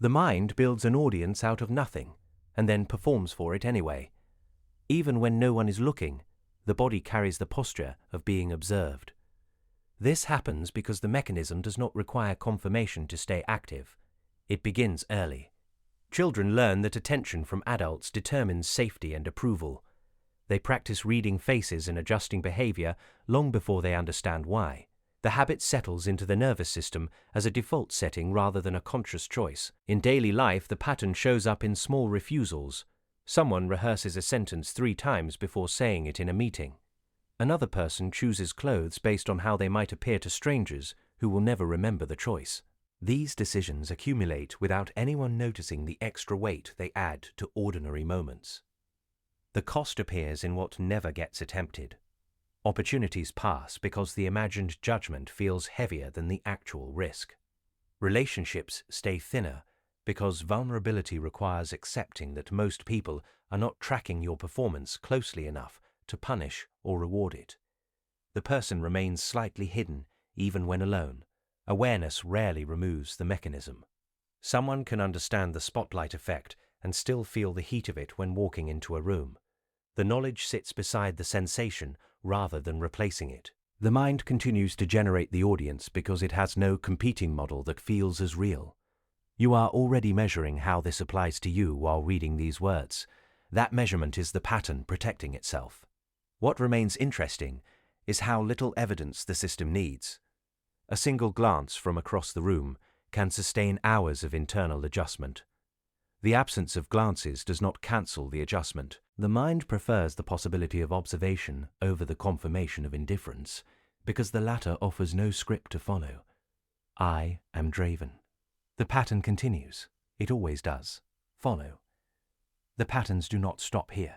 The mind builds an audience out of nothing and then performs for it anyway. Even when no one is looking, the body carries the posture of being observed. This happens because the mechanism does not require confirmation to stay active. It begins early. Children learn that attention from adults determines safety and approval. They practice reading faces and adjusting behavior long before they understand why. The habit settles into the nervous system as a default setting rather than a conscious choice. In daily life, the pattern shows up in small refusals. Someone rehearses a sentence 3 times before saying it in a meeting. Another person chooses clothes based on how they might appear to strangers who will never remember the choice. These decisions accumulate without anyone noticing the extra weight they add to ordinary moments. The cost appears in what never gets attempted. Opportunities pass because the imagined judgment feels heavier than the actual risk. Relationships stay thinner because vulnerability requires accepting that most people are not tracking your performance closely enough to punish or reward it. The person remains slightly hidden even when alone. Awareness rarely removes the mechanism. Someone can understand the spotlight effect and still feel the heat of it when walking into a room. The knowledge sits beside the sensation rather than replacing it. The mind continues to generate the audience because it has no competing model that feels as real. You are already measuring how this applies to you while reading these words. That measurement is the pattern protecting itself. What remains interesting is how little evidence the system needs. A single glance from across the room can sustain hours of internal adjustment. The absence of glances does not cancel the adjustment. The mind prefers the possibility of observation over the confirmation of indifference because the latter offers no script to follow. I am Draven. The pattern continues. It always does. Follow. The patterns do not stop here.